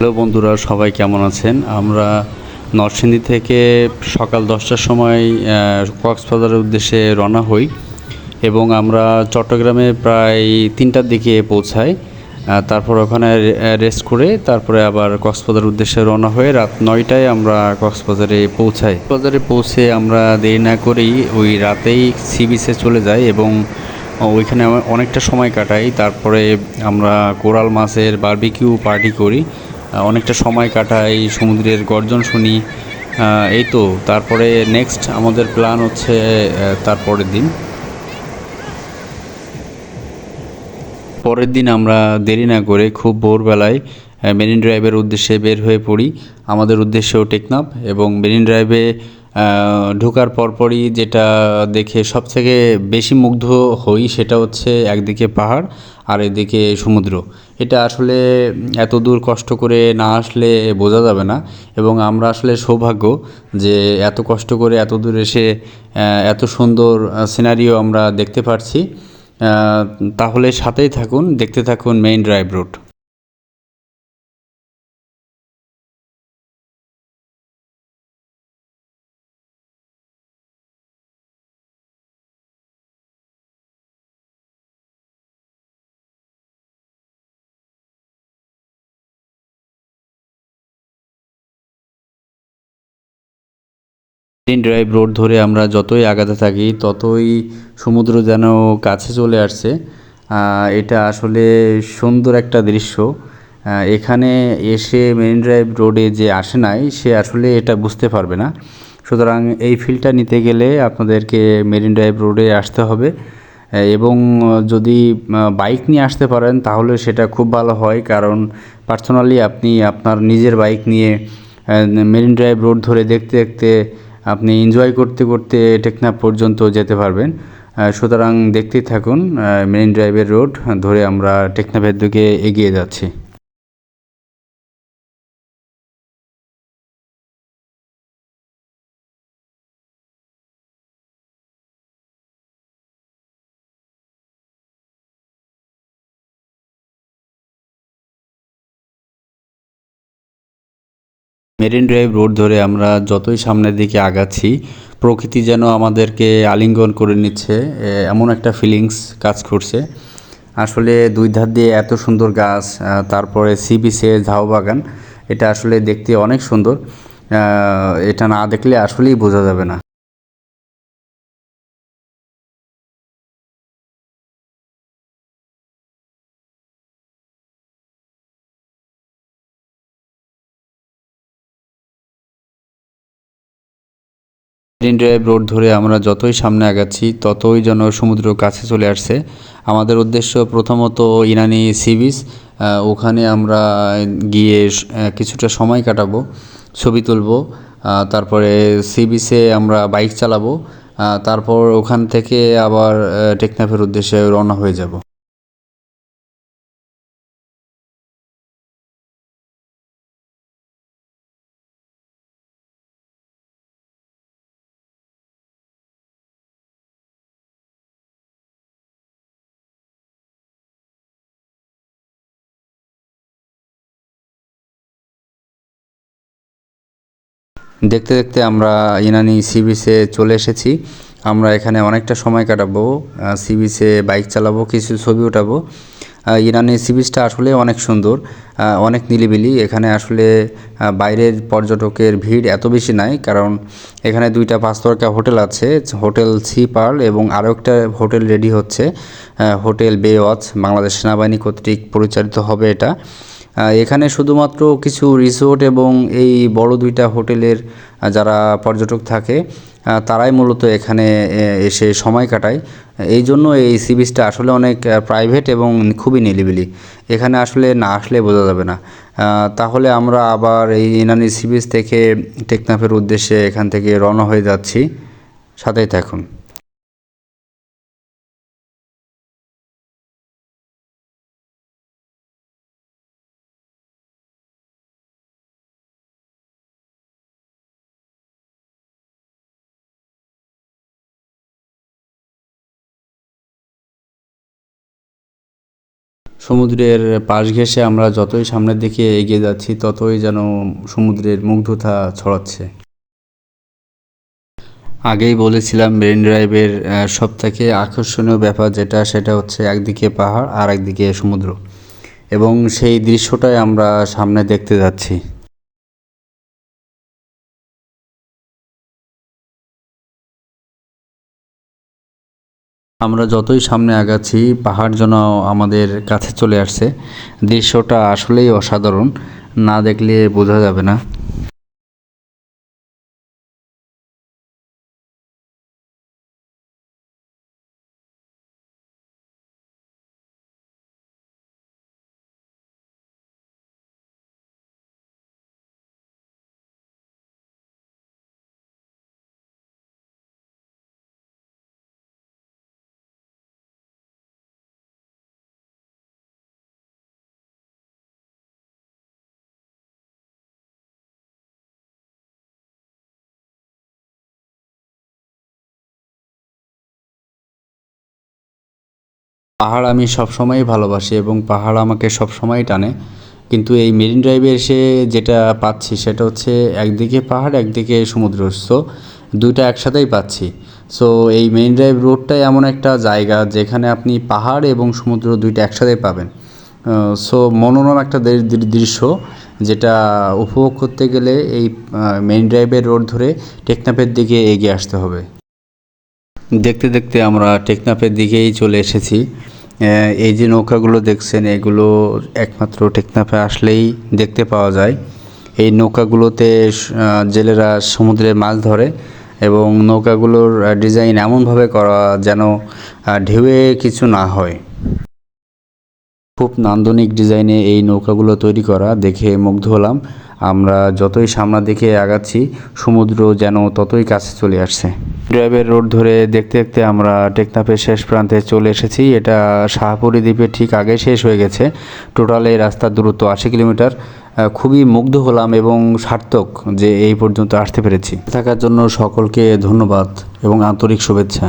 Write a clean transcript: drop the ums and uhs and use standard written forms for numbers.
Hello বন্ধুরা, সবাই কেমন আছেন? আমরা নরসিংদী থেকে সকাল 10টার সময় কক্সবাজারের উদ্দেশ্যে রওনা হই এবং আমরা চট্টগ্রামে প্রায় 3টার দিকে পৌঁছাই। তারপর ওখানে রেস্ট করে তারপরে আবার কক্সবাজারের উদ্দেশ্যে রওনা হয়ে রাত 9টায় আমরা কক্সবাজারে পৌঁছাই। কক্সবাজারে পৌঁছে আমরা দেরি না করেই ওই রাতেই সি বিচে চলে যাই এবং ওইখানে অনেকটা সময় কাটাই। তারপরে আমরা কোরাল মাছের বারবিকিউ পার্টি করি, অনেকটা সময় কাটাই, সমুদ্রের গর্জন শুনি। এই তো তারপরে নেক্সট আমাদের প্ল্যান হচ্ছে পরের দিন আমরা দেরি না করে খুব ভোরবেলায় মেরিন ড্রাইভের উদ্দেশ্যে বের হয়ে পড়ি। আমাদের উদ্দেশ্যেও টেকনাফ এবং মেরিন ড্রাইভে ঢোকার পরপরই যেটা দেখে সবথেকে বেশি মুগ্ধ হই সেটা হচ্ছে একদিকে পাহাড় আর এদিকে সমুদ্র। এটা আসলে এত দূর কষ্ট করে না আসলে বোঝা যাবে না এবং আমরা আসলে সৌভাগ্য যে এত কষ্ট করে এত দূর এসে এত সুন্দর সিনারিও আমরা দেখতে পারছি। তাহলে সাথেই থাকুন, দেখতে থাকুন main drive root. Marine drive road ধরে আমরা যতই আগাতে থাকি ততই সমুদ্র যেন কাছে চলে আসছে। এটা আসলে সুন্দর একটা দৃশ্য। এখানে এসে মেরিন ড্রাইভ রোডে যে আসে নাই সে আসলে এটা বুঝতে পারবে না। সুতরাং এই ফিলটা নিতে গেলে আপনাদেরকে মেরিন ড্রাইভ রোডে আসতে হবে এবং যদি বাইক নিয়ে আসতে পারেন তাহলে সেটা খুব ভালো হয়, কারণ পার্সোনালি আপনি আপনার নিজের বাইক নিয়ে মেরিন ড্রাইভ রোড ধরে দেখতে দেখতে আপনি এনজয় করতে করতে টেকনাফ পর্যন্ত যেতে পারবেন। সুতরাং দেখতেই থাকুন, মেরিন ড্রাইভের রোড ধরে আমরা টেকনাফের দিকে এগিয়ে যাচ্ছি। মেরিন ড্রাইভ রোড ধরে আমরা যতই সামনের দিকে আগাচ্ছি প্রকৃতি যেন আমাদেরকে আলিঙ্গন করে নিচ্ছে, এমন একটা ফিলিংস কাজ করছে। আসলে দুই ধার দিয়ে এত সুন্দর গাছ, তারপরে সি বিচে ঝাউ বাগান, এটা আসলে দেখতে অনেক সুন্দর। এটা না দেখলে আসলেই বোঝা যাবে না। মেরিন ড্রাইভ রোড ধরে আমরা যতই সামনে আগাচ্ছি ততই যেন সমুদ্র কাছে চলে আসছে। আমাদের উদ্দেশ্য প্রথমত ইনানি সি বিচ। ওখানে আমরা গিয়ে কিছুটা সময় কাটাবো, ছবি তুলবো। তারপরে সি বিচে আমরা বাইক চালাবো। তারপর ওখান থেকে আবার টেকনাফের উদ্দেশ্যে রওনা হয়ে যাব। দেখতে দেখতে আমরা ইনানি সি বিচে চলে এসেছি। আমরা এখানে অনেকটা সময় কাটাবো, সি বিচে বাইক চালাবো, কিছু ছবি উঠাবো। ইনানি সি বিচটা আসলে অনেক সুন্দর, অনেক নিরিবিলি। এখানে আসলে বাইরের পর্যটকের ভিড় এত বেশি নাই, কারণ এখানে দুইটা পাঁচতারকা হোটেল আছে, হোটেল সি পার্ল এবং আরও একটা হোটেল রেডি হচ্ছে, হোটেল বে ওয়াচ, বাংলাদেশ সেনাবাহিনী কর্তৃক পরিচালিত হবে এটা। এখানে শুধুমাত্র কিছু রিসোর্ট এবং এই বড় দুইটা হোটেলের যারা পর্যটক থাকে তারাই মূলত এখানে এসে সময় কাটায়। এই জন্য এই সি বিচটা আসলে অনেক প্রাইভেট এবং খুবই নিরিবিলি। এখানে আসলে না আসলে বোঝা যাবে না। তাহলে আমরা আবার এই ইনানি সি বিচ থেকে টেকনাফের উদ্দেশ্যে এখান থেকে রওনা হয়ে যাচ্ছি, সাথেই থাকুন। সমুদ্রের পাশ ঘেঁষে আমরা যতই সামনের দিকে এগিয়ে যাচ্ছি ততই যেন সমুদ্রের মুগ্ধতা ছড়াচ্ছে। আগেই বলেছিলাম মেরিন ড্রাইভের সবথেকে আকর্ষণীয় ব্যাপার সেটা হচ্ছে একদিকে পাহাড় আর একদিকে সমুদ্র, এবং সেই দৃশ্যটাই আমরা সামনে দেখতে যাচ্ছি। আমরা যতই সামনে আগাচ্ছি পাহাড় যেন আমাদের কাছে চলে আসছে। দৃশ্যটা আসলেই অসাধারণ, না দেখলে বোঝা যাবে না। পাহাড় আমি সবসময়ই ভালোবাসি এবং পাহাড় আমাকে সবসময়ই টানে, কিন্তু এই মেরিন ড্রাইভে এসে যেটা পাচ্ছি সেটা হচ্ছে একদিকে পাহাড় একদিকে সমুদ্র, সো দুইটা একসাথেই পাচ্ছি। সো এই মেরিন ড্রাইভ রোডটাই এমন একটা জায়গা যেখানে আপনি পাহাড় এবং সমুদ্র দুইটা একসাথেই পাবেন। সো মনোরম একটা দৃশ্য, যেটা উপভোগ করতে গেলে এই মেরিন ড্রাইভের রোড ধরে টেকনাফের দিকে এগিয়ে আসতে হবে। দেখতে দেখতে আমরা টেকনাফের দিকেই চলে এসেছি। এই যে নৌকাগুলো দেখছেন এগুলো একমাত্র টেকনাফে আসলেই দেখতে পাওয়া যায়। এই নৌকাগুলোতে জেলেরা সমুদ্রে মাছ ধরে এবং নৌকাগুলোর ডিজাইন এমনভাবে করা যেন ঢেউয়ে কিছু না হয়। খুব নান্দনিক ডিজাইনে এই নৌকাগুলো তৈরি করা দেখে মুগ্ধ হলাম। আমরা যতই সামনের দিকে আগাচ্ছি সমুদ্র যেন ততই কাছে চলে আসছে। ড্রাইভের রোড ধরে দেখতে দেখতে আমরা টেকনাফের শেষ প্রান্তে চলে এসেছি। এটা শাহপুরী দ্বীপের ঠিক আগে শেষ হয়ে গেছে। টোটাল এই রাস্তার দূরত্ব 80 কিলোমিটার। খুবই মুগ্ধ হলাম এবং সার্থক যে এই পর্যন্ত আসতে পেরেছি। থাকার জন্য সকলকে ধন্যবাদ এবং আন্তরিক শুভেচ্ছা।